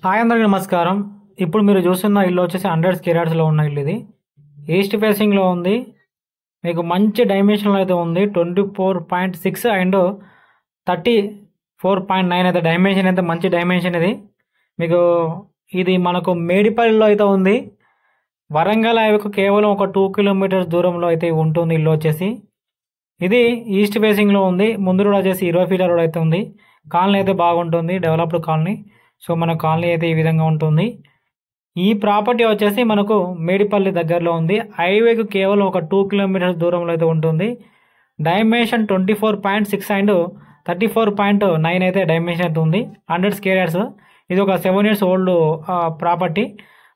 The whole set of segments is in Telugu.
హాయ్ అందరికీ నమస్కారం. ఇప్పుడు మీరు చూస్తున్న ఇల్లు వచ్చేసి 100 స్క్వేర్ యార్డ్స్లో ఉన్న ఇల్లు ఇది. ఈస్ట్ ఫేసింగ్లో ఉంది. మీకు మంచి డైమెన్షన్లో అయితే ఉంది. 24.6 అండ్ 34.9 అయితే డైమెన్షన్ అయితే మంచి డైమెన్షన్ ఇది. మీకు ఇది మనకు మేడిపల్లిలో అయితే ఉంది. వరంగల్ హైవేకు కేవలం ఒక 2 కిలోమీటర్స్ దూరంలో అయితే ఉంటుంది ఇల్లు వచ్చేసి. ఇది ఈస్ట్ ఫేసింగ్లో ఉంది. ముందు రోడ్ వచ్చేసి 20 ఫీట్ల రోడ్ అయితే ఉంది. కాలనీ అయితే బాగుంటుంది, డెవలప్డ్ కాలనీ. సో మన కాలనీ అయితే ఈ విధంగా ఉంటుంది. ఈ ప్రాపర్టీ వచ్చేసి మనకు మేడిపల్లి దగ్గరలో ఉంది. హైవేకు కేవలం ఒక 2 కిలోమీటర్స్ దూరంలో అయితే ఉంటుంది. డైమెన్షన్ 24.6 అండ్ 34.9 అయితే డైమెన్షన్ అయితే ఉంది. 100 స్క్వేర్ యార్డ్స్. ఇది ఒక 7 years old property.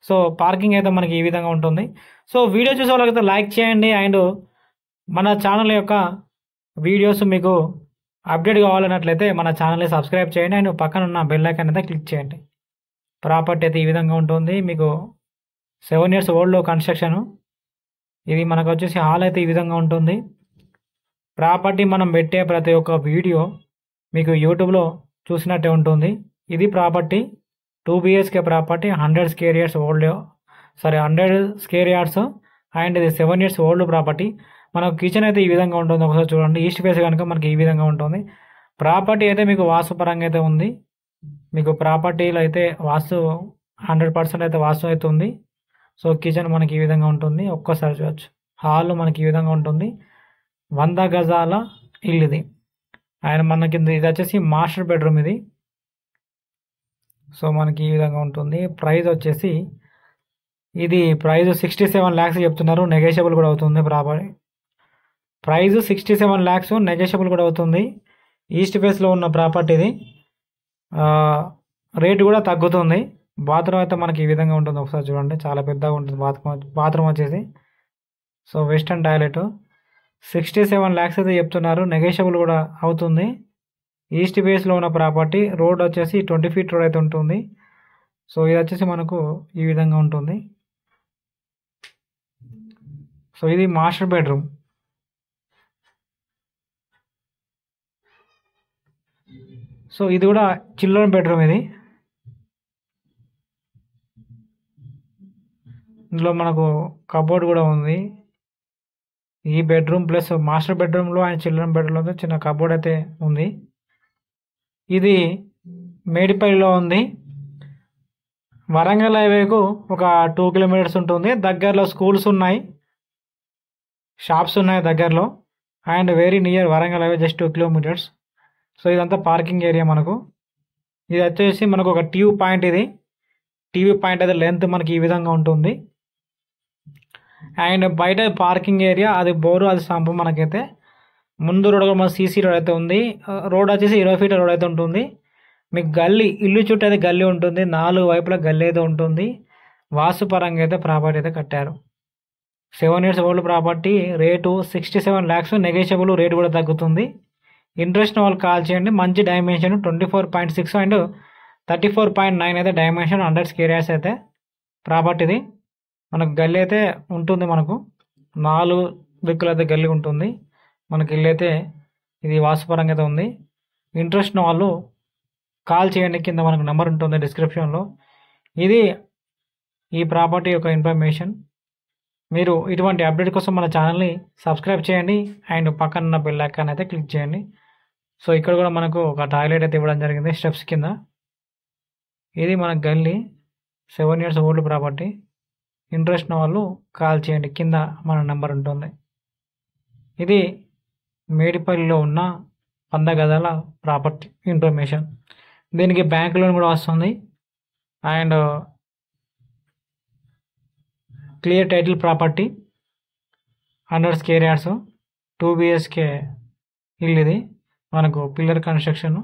So parking అయితే మనకి ఈ విధంగా ఉంటుంది. సో వీడియో చూసే వాళ్ళకైతే లైక్ చేయండి అండ్ మన ఛానల్ యొక్క వీడియోస్ మీకు అప్డేట్ కావాలన్నట్లయితే మన ఛానల్ని సబ్స్క్రైబ్ చేయండి అండ్ పక్కన ఉన్న బెల్ ఐకాన్ అయితే క్లిక్ చేయండి. ప్రాపర్టీ అయితే ఈ విధంగా ఉంటుంది. మీకు 7 years ఓల్డ్ కన్స్ట్రక్షన్. ఇది మనకు వచ్చేసి హాల్ అయితే ఈ విధంగా ఉంటుంది. ప్రాపర్టీ మనం పెట్టే ప్రతి ఒక్క వీడియో మీకు యూట్యూబ్లో చూసినట్టే ఉంటుంది. ఇది property 2 BHK property, 100 square yards old 100 square yards and ఇది 7 years ఓల్డ్ ప్రాపర్టీ. మనకు కిచెన్ అయితే ఈ విధంగా ఉంటుంది. ఒకసారి చూడండి. ఈస్ట్ ఫేస్ కనుక మనకి ఈ విధంగా ఉంటుంది. ప్రాపర్టీ అయితే మీకు వాస్తు పరంగా అయితే ఉంది. మీకు ప్రాపర్టీలో అయితే వాస్తు 100% అయితే వాస్తు అయితే ఉంది. సో కిచెన్ మనకి ఈ విధంగా ఉంటుంది. ఒక్కసారి చూడొచ్చు. హాల్ మనకి ఈ విధంగా ఉంటుంది. 100 గజాల ఇల్లు ఇది. ఆయన మనకి ఇది వచ్చేసి మాస్టర్ బెడ్రూమ్ ఇది. సో మనకి ఈ విధంగా ఉంటుంది. ప్రైస్ వచ్చేసి ఇది ప్రైస్ 67 lakhs చెప్తున్నారు. నెగోషియబుల్ కూడా అవుతుంది. ప్రాపర్టీ ప్రైస్ 67 lakhs, నెగోషియబుల్ కూడా అవుతుంది. ఈస్ట్ ఫేస్లో ఉన్న ప్రాపర్టీ ఇది. రేటు కూడా తగ్గుతుంది. బాత్రూమ్ అయితే మనకి ఈ విధంగా ఉంటుంది. ఒకసారి చూడండి. చాలా పెద్దగా ఉంటుంది బాత్రూమ్ వచ్చేసి. So western toilet. 67 lakhs అయితే చెప్తున్నారు. నెగోషియబుల్ కూడా అవుతుంది. ఈస్ట్ ఫేస్లో ఉన్న ప్రాపర్టీ. రోడ్ వచ్చేసి 20 feet రోడ్ అయితే ఉంటుంది. సో ఇది వచ్చేసి మనకు ఈ విధంగా ఉంటుంది. సో ఇది మాస్టర్ బెడ్రూమ్. సో ఇది కూడా చిల్డ్రన్ బెడ్రూమ్ ఇది. ఇందులో మనకు కబోర్డ్ కూడా ఉంది. ఈ బెడ్రూమ్ ప్లస్ మాస్టర్ బెడ్రూమ్లో అండ్ చిల్డ్రన్ బెడ్రూమ్లో చిన్న కబోర్డ్ అయితే ఉంది. ఇది మేడిపల్లిలో ఉంది. వరంగల్ హైవేకు ఒక 2 kilometers ఉంటుంది. దగ్గరలో స్కూల్స్ ఉన్నాయి, షాప్స్ ఉన్నాయి దగ్గరలో. And very near Warangal highway, just 2 kilometers. So ఇదంతా పార్కింగ్ ఏరియా మనకు. ఇది వచ్చేసి మనకు ఒక టీవీ పాయింట్. ఇది టీవీ పాయింట్ అయితే లెంత్ మనకి ఈ విధంగా ఉంటుంది. అండ్ బయట పార్కింగ్ ఏరియా, అది బోరు, అది సంపు. మనకైతే ముందు రోడ్ మన సీసీ రోడ్ అయితే ఉంది. రోడ్ వచ్చేసి 20 feet రోడ్ అయితే ఉంటుంది. మీకు గల్లీ, ఇల్లు చుట్టూ అయితే గల్లీ ఉంటుంది. 4 వైపులా గల్లీ అయితే ఉంటుంది. వాస్తుపరంగా అయితే ప్రాపర్టీ అయితే కట్టారు. 7 years old property. Rate 67 lakhs, negotiable. Rate కూడా తగ్గుతుంది. ఇంట్రెస్ట్ వాళ్ళు కాల్ చేయండి. మంచి డైమెన్షన్ 24.6 అండ్ 34.9 అయితే డైమెన్షన్. 100 స్క్వేర్ యార్డ్స్ అయితే ప్రాపర్టీది. మనకు గల్లీ అయితే ఉంటుంది. మనకు 4 దిక్కులు అయితే గల్లీ ఉంటుంది. మనకి ఇల్లు అయితే ఇది వాస్తుపరంగా అయితే ఉంది. ఇంట్రెస్ట్ వాళ్ళు కాల్ చేయండి. కింద మనకు నెంబర్ ఉంటుంది డిస్క్రిప్షన్లో. ఇది ఈ ప్రాపర్టీ యొక్క ఇన్ఫర్మేషన్. మీరు ఇటువంటి అప్డేట్ కోసం మన ఛానల్ని సబ్స్క్రైబ్ చేయండి అండ్ పక్కన ఉన్న బెల్ ఐకాన్ అయితే క్లిక్ చేయండి. సో ఇక్కడ కూడా మనకు ఒక టాయిలెట్ అయితే ఇవ్వడం జరిగింది స్టెప్స్ కింద. ఇది మన గల్లీ. 7 years ఓల్డ్ ప్రాపర్టీ. ఇంట్రెస్ట్ వాళ్ళు కాల్ చేయండి. కింద మన నెంబర్ ఉంటుంది. ఇది మేడిపల్లిలో ఉన్న 100 గజాల ప్రాపర్టీ ఇన్ఫర్మేషన్. దీనికి బ్యాంక్ లోన్ కూడా వస్తుంది. And clear title property. 100 square yards, 2 BHK ఇల్లు ఇది. మనకు పిల్లర్ కన్స్ట్రక్షన్.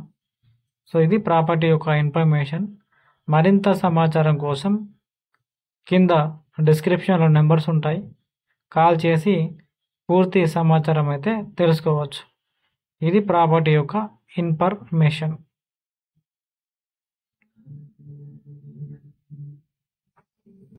సో ఇది ప్రాపర్టీ యొక్క ఇన్ఫర్మేషన్. మరింత సమాచారం కోసం కింద డిస్క్రిప్షన్లో నెంబర్స్ ఉంటాయి. కాల్ చేసి పూర్తి సమాచారం అయితే తెలుసుకోవచ్చు. ఇది ప్రాపర్టీ యొక్క ఇన్ఫర్మేషన్.